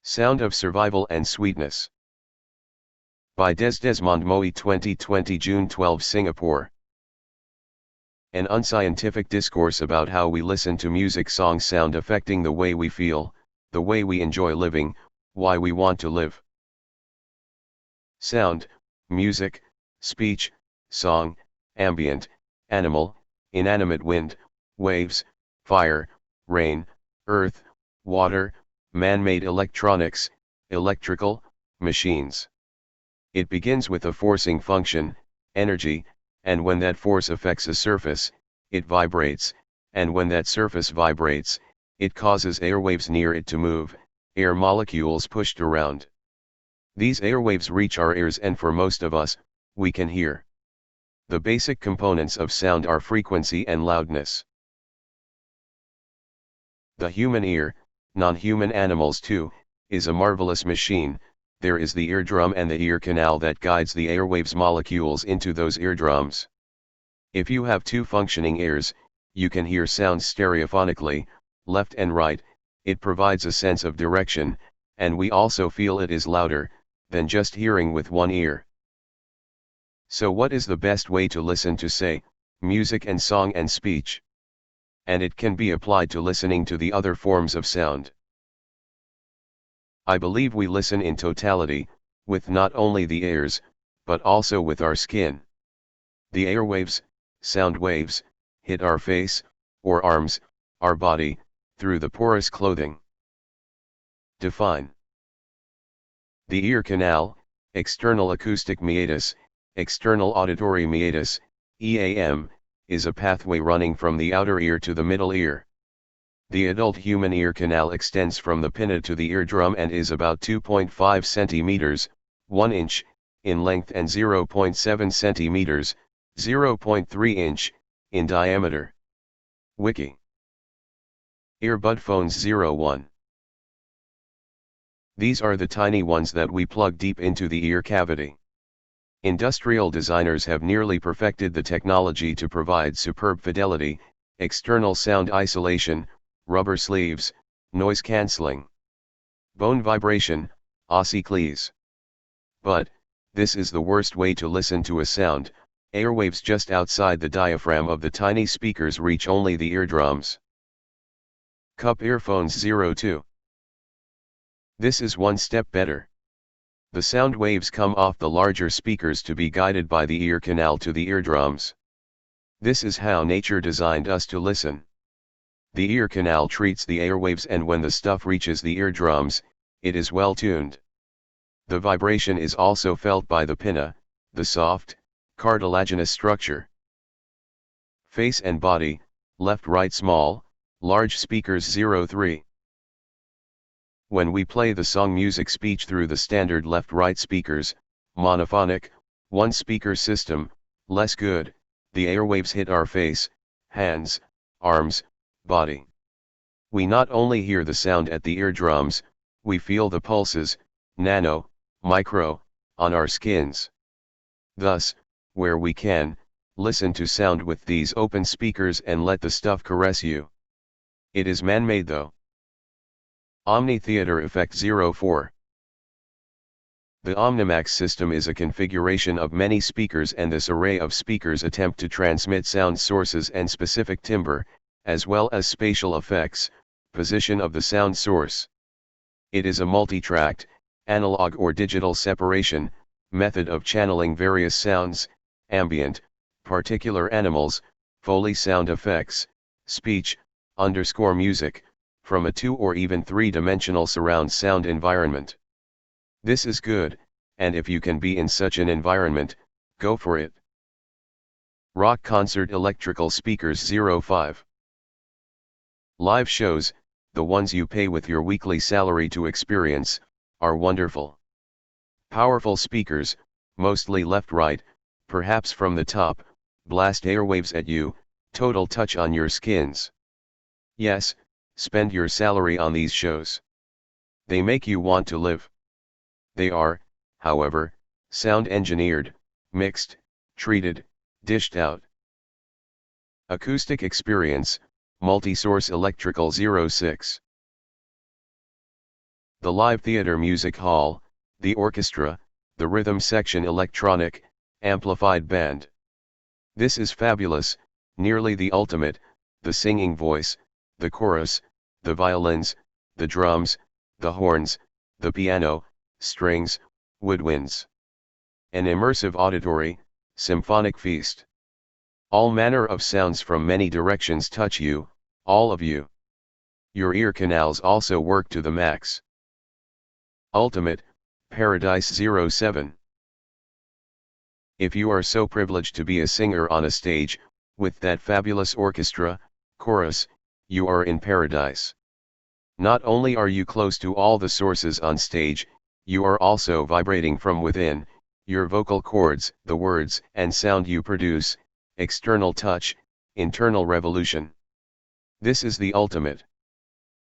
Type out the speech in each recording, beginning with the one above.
Sound of Survival and Sweetness. By DEZZDESMONDMOEY 2020 June 12 Singapore. An unscientific discourse about how we listen to music songs sound affecting the way we feel, the way we enjoy living, why we want to live. Sound, music, speech, song, ambient, animal, inanimate wind, waves, fire, rain, earth, water, man-made electronics, electrical, machines. It begins with a forcing function, energy, and when that force affects a surface, it vibrates, and when that surface vibrates, it causes airwaves near it to move, air molecules pushed around. These airwaves reach our ears, and for most of us, we can hear. The basic components of sound are frequency and loudness. The human ear, non-human animals too, is a marvelous machine. There is the eardrum and the ear canal that guides the airwaves molecules into those eardrums. If you have two functioning ears, you can hear sounds stereophonically, left and right. It provides a sense of direction, and we also feel it is louder than just hearing with one ear. So what is the best way to listen to, say, music and song and speech? And it can be applied to listening to the other forms of sound. I believe we listen in totality, with not only the ears, but also with our skin. The airwaves, sound waves, hit our face, or arms, our body, through the porous clothing. Define. The ear canal, external acoustic meatus, external auditory meatus, EAM, is a pathway running from the outer ear to the middle ear. The adult human ear canal extends from the pinna to the eardrum and is about 2.5 centimeters, 1 inch, in length and 0.7 centimeters, 0.3 inch, in diameter. Wiki. Earbud phones 01. These are the tiny ones that we plug deep into the ear cavity. Industrial designers have nearly perfected the technology to provide superb fidelity, external sound isolation, rubber sleeves, noise cancelling, bone vibration, ossicles. But, this is the worst way to listen to a sound. Airwaves just outside the diaphragm of the tiny speakers reach only the eardrums. Cup earphones 02. This is one step better. The sound waves come off the larger speakers to be guided by the ear canal to the eardrums. This is how nature designed us to listen. The ear canal treats the airwaves, and when the stuff reaches the eardrums, it is well tuned. The vibration is also felt by the pinna, the soft, cartilaginous structure. Face and body, left-right small, large speakers 03. When we play the song music speech through the standard left-right speakers, monophonic, one-speaker system, less good, the airwaves hit our face, hands, arms, body. We not only hear the sound at the eardrums, we feel the pulses, nano, micro, on our skins. Thus, where we can, listen to sound with these open speakers and let the stuff caress you. It is man-made though. Omni Theater Effect 04. The Omnimax system is a configuration of many speakers, and this array of speakers attempt to transmit sound sources and specific timbre, as well as spatial effects, position of the sound source. It is a multi-tracked, analog or digital separation, method of channeling various sounds, ambient, particular animals, Foley sound effects, speech, music, from a 2 or even 3-dimensional surround sound environment. This is good, and if you can be in such an environment, go for it. Rock concert electrical speakers 05. Live shows, the ones you pay with your weekly salary to experience, are wonderful. Powerful speakers, mostly left-right, perhaps from the top, blast airwaves at you, total touch on your skins. Yes, spend your salary on these shows. They make you want to live. They are, however, sound engineered, mixed, treated, dished out. Acoustic experience, multi-source electrical 06. the live theater music hall, the orchestra, the rhythm section electronic, amplified band. This is fabulous, nearly the ultimate, the singing voice, the chorus, the violins, the drums, the horns, the piano, strings, woodwinds. An immersive auditory, symphonic feast. All manner of sounds from many directions touch you, all of you. Your ear canals also work to the max. Ultimate, Paradise 07. If you are so privileged to be a singer on a stage, with that fabulous orchestra, chorus, you are in paradise. Not only are you close to all the sources on stage, you are also vibrating from within, your vocal cords, the words and sound you produce, external touch, internal revolution. This is the ultimate.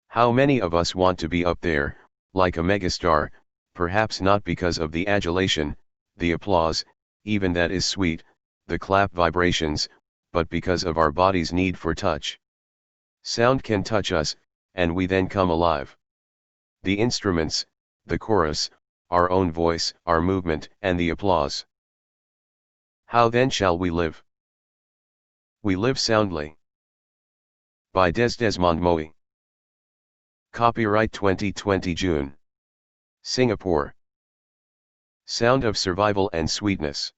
How many of us want to be up there, like a megastar, perhaps not because of the adulation, the applause, even that is sweet, the clap vibrations, but because of our body's need for touch. Sound can touch us, and we then come alive. The instruments, the chorus, our own voice, our movement, and the applause. How then shall we live? We live soundly. By DEZZDESMONDMOEY. Copyright 2020 June. Singapore. Sound of survival and sweetness.